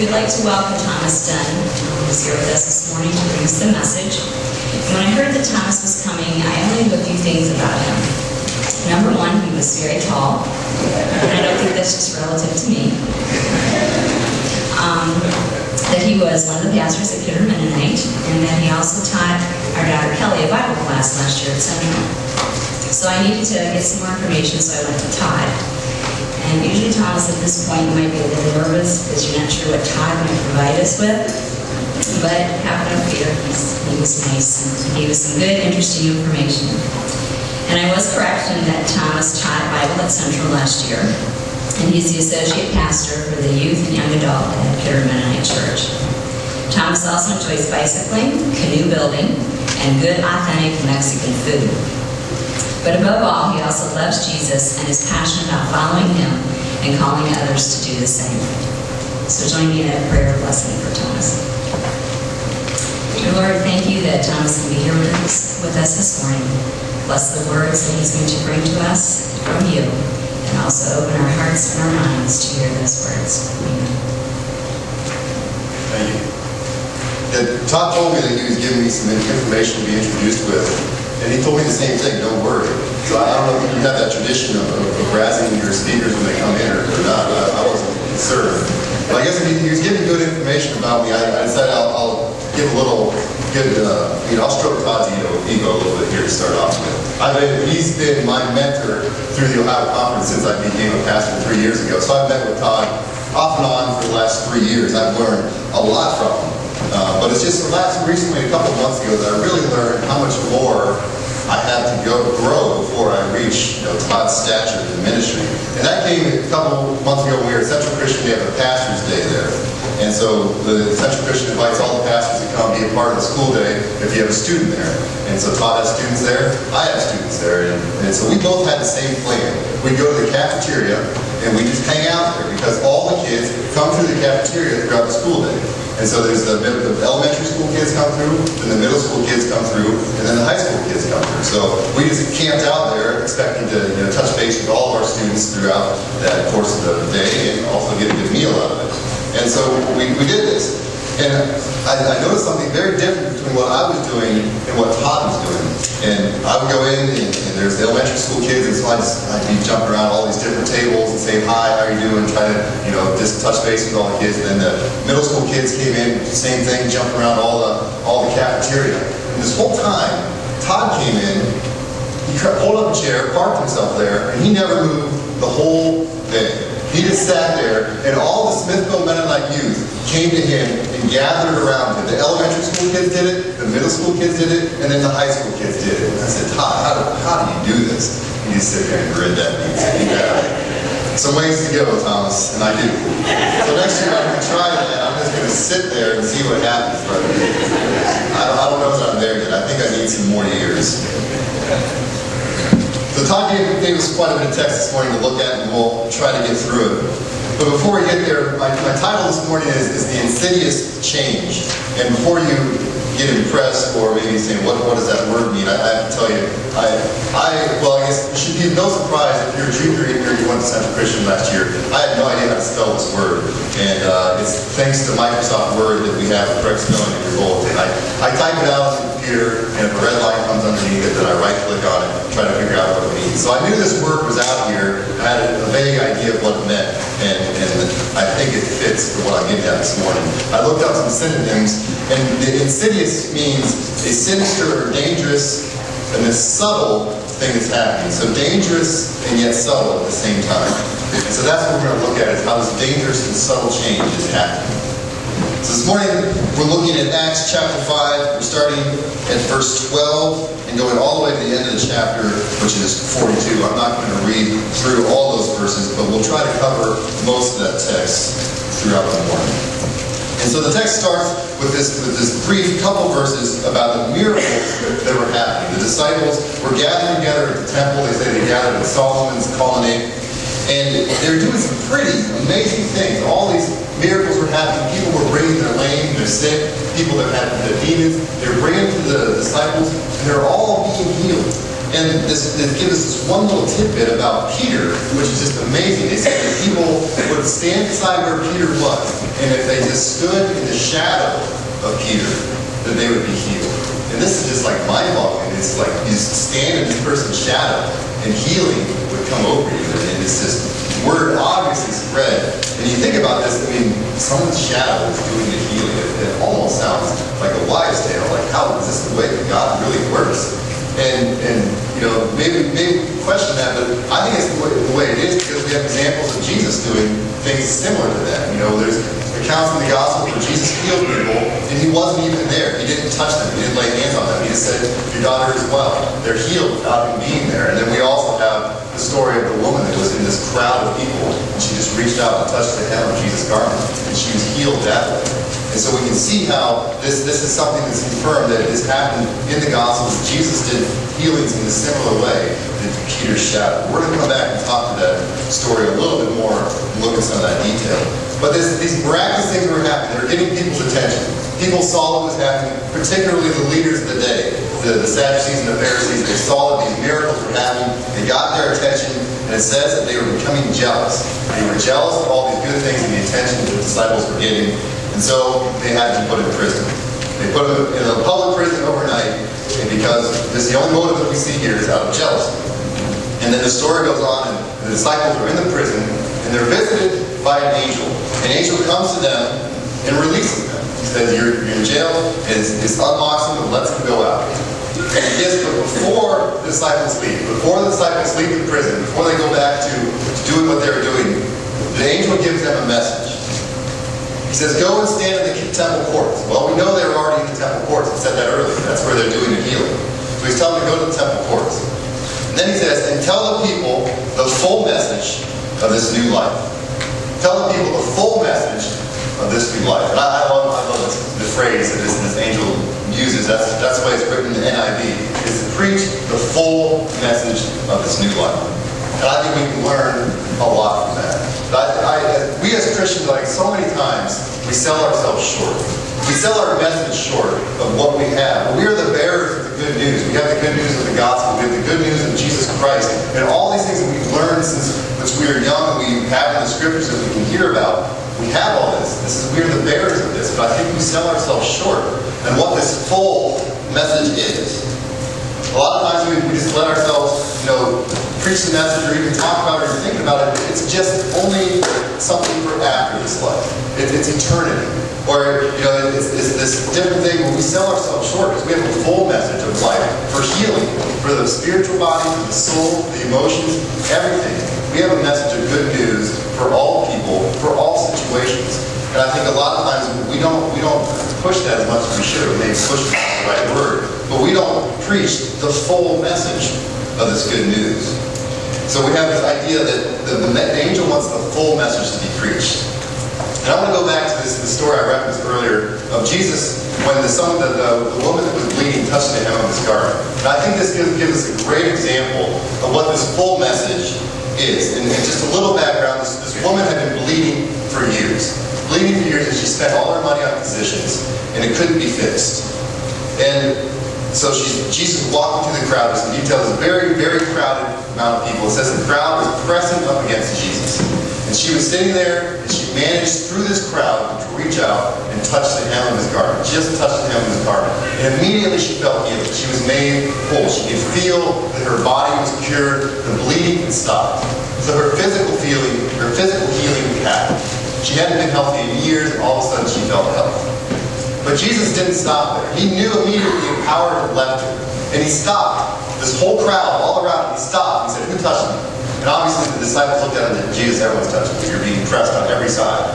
we'd like to welcome Thomas Dunn, who's here with us this morning to bring us the message. And when I heard that Thomas was coming, I only knew a few things about him. Number one, he was very tall, and I don't think that's just relative to me. That he was one of the pastors at Kidron Mennonite, and that he also taught our daughter Kelly a Bible class last year at Central. So I needed to get some more information, so I went to Todd. And usually, Thomas, at this point, you might be a little nervous because you're not sure what Todd might provide us with. But have no fear, he was nice and he gave us some good, interesting information. And I was correct in that Thomas taught Bible at Central last year. And he's the associate pastor for the youth and young adult at Kidron Mennonite Church. Thomas also enjoys bicycling, canoe building, and good, authentic Mexican food. But above all, he also loves Jesus and is passionate about following him and calling others to do the same. So join me in a prayer of blessing for Thomas. Dear Lord, thank you that Thomas can be here with us this morning. Bless the words that he's going to bring to us from you, and also open our hearts and our minds to hear those words. Amen. Thank you. Yeah, Todd told me that he was giving me some information to be introduced with. And he told me the same thing, don't worry. So I don't know if you have that tradition of razzing your speakers when they come in or not. I wasn't concerned. But I guess if he was giving good information about me, I decided I'll give a little good, I'll stroke Todd's ego a little bit here to start off with. He's been my mentor through the Ohio Conference since I became a pastor 3 years ago. So I've met with Todd off and on for the last 3 years. I've learned a lot from him. But it's just recently, a couple of months ago, that I really learned how much more I had to grow before I reached Todd's stature in ministry. And that came a couple of months ago when we were at Central Christian. They have a pastor's day there. And so the Central Christian invites all the pastors to come be a part of the school day if you have a student there. And so Todd has students there, I have students there. And so we both had the same plan. We'd go to the cafeteria and we just hang out there because all the kids come through the cafeteria throughout the school day. And so there's the elementary school kids come through, then the middle school kids come through, and then the high school kids come through. So we just camped out there expecting to touch base with all of our students throughout that course of the day and also get a good meal out of it. And so we did this. And I noticed something very different between what I was doing and what Todd was doing. And I would go in, and there's the elementary school kids, and so I'd be jumping around all these different tables and saying, hi, how are you doing? Trying to, just touch base with all the kids. And then the middle school kids came in, same thing, jumping around all the cafeteria. And this whole time, Todd came in, he pulled up a chair, parked himself there, and he never moved the whole day. He just sat there, and all the Smithville Mennonite youth came to him and gathered around him. The elementary school kids did it, the middle school kids did it, and then the high school kids did it. And I said, Todd, how do you do this? And he just sit there and grin at me and said, you got some ways to go, Thomas, and I do. So next year I'm going to try that. I'm just going to sit there and see what happens. But I don't know that I'm there yet. I think I need some more years. So Todd gave us quite a bit of text this morning to look at, and we'll try to get through it. But before we get there, my title this morning is The Insidious Change. And before you get impressed or maybe saying, what does that word mean? I have to tell you, well, I guess it should be no surprise if you're a junior in here, you went to Central Christian last year. I had no idea how to spell this word. And it's thanks to Microsoft Word that we have the correct spelling in your bulletin. I type it out on the computer, and if a red line comes underneath it, then I right-click on it, try to figure out what it means. So I knew this word was out here. I had a vague idea of what it meant, and I think it fits for what I'm getting at this morning. I looked up some synonyms, and the insidious means a sinister or dangerous and this subtle thing that's happening. So dangerous and yet subtle at the same time. And so that's what we're going to look at, is how this dangerous and subtle change is happening. So this morning we're looking at Acts chapter 5. We're starting at verse 12 and going all the way to the end of the chapter, which is 42. I'm not going to read through all those verses, but we'll try to cover most of that text throughout the morning. And so the text starts with this brief couple verses about the miracles that were happening. The disciples were gathering together at the temple. They say they gathered at Solomon's colonnade. And they were doing some pretty amazing things. All these miracles were happening. People were bringing their lame, their sick, people that had the demons. They were bringing to the disciples, and they're all being healed. And this gives us this one little tidbit about Peter, which is just amazing. They said that people would stand beside where Peter was, and if they just stood in the shadow of Peter, that they would be healed. And this is just like mind-boggling. It's like you just stand in this person's shadow, and healing would come over you, and it's just word obviously spread. And you think about this, I mean, someone's shadow is doing the healing. It almost sounds like a wives' tale. Like, how is this the way that God really works? And you know, maybe question that, but I think it's the way it is because we have examples of Jesus doing things similar to that. You know, there's accounts in the gospel where Jesus healed people, and he wasn't even there. He didn't touch them. He didn't lay hands on them. He just said, your daughter is well. They're healed without him being there. And then we also have the story of the woman that was in this crowd of people, and she just reached out and touched the hem of Jesus' garment, and she was healed that way. And so we can see how this is something that's confirmed that has happened in the Gospels. Jesus did healings in a similar way that Peter's shadow. We're going to come back and talk to that story a little bit more and look at some of that detail. But these miraculous things were happening. They were getting people's attention. People saw what was happening, particularly the leaders of the day, the Sadducees and the Pharisees. They saw that these miracles were happening. They got their attention, and it says that they were becoming jealous. They were jealous of all these good things and the attention that the disciples were getting. And so they had to be put in prison. They put them in a public prison overnight, and because this is the only motive that we see here is out of jealousy. And then the story goes on, and the disciples are in the prison, and they're visited by an angel. An angel comes to them and releases them. He says, you're in jail, and unlocks them and lets them go out. And yes, but before the disciples leave the prison, before they go back to doing what they're doing, the angel gives them a message. He says, go and stand in the temple courts. Well, we know they were already in the temple courts. I said that earlier. That's where they're doing the healing. So he's telling them to go to the temple courts. And then he says, and tell the people the full message of this new life. Tell the people the full message of this new life. And I love the phrase that this angel uses. That's the way it's written in the NIV, is to preach the full message of this new life. And I think we can learn a lot from that. We as Christians, like so many times, we sell ourselves short. We sell our message short of what we have. We are the bearers of the good news. We have the good news of the gospel. We have the good news of Jesus Christ. And all these things that we've learned since we are young, and we have in the scriptures that we can hear about, we have all this. We are the bearers of this. But I think we sell ourselves short on what this full message is. A lot of times we just let ourselves, preach the message or even talk about it or think about it. It's just only something for after this life. It's eternity. Or, it's this different thing where we sell ourselves short because we have a full message of life for healing, for the spiritual body, for the soul, the emotions, everything. We have a message of good news for all people, for all situations. And I think a lot of times we don't push that as much as we should. We may push the right word, but we don't preach the full message of this good news. So we have this idea that the angel wants the full message to be preached. And I want to go back to the story I referenced earlier of Jesus when the woman that was bleeding touched the hem of his garment. And I think this gives us a great example of what this full message is. And just a little background, this woman had been bleeding for years. Bleeding for years, and she spent all her money on physicians, and it couldn't be fixed. And so Jesus walking through the crowd. There's some details. It's a very, very crowded amount of people. It says the crowd was pressing up against Jesus. And she was sitting there, and she managed through this crowd to reach out and touch the hem of his garment. Just touch the hem of his garment. And immediately she felt healed. She was made whole. She could feel that her body was cured. The bleeding had stopped. So her physical healing happened. She hadn't been healthy in years, and all of a sudden she felt healthy. But Jesus didn't stop there. He knew immediately the power had left him. And he stopped. This whole crowd all around him, he stopped. He said, who touched me? And obviously the disciples looked at him and said, Jesus, everyone's touching you. You're being pressed on every side.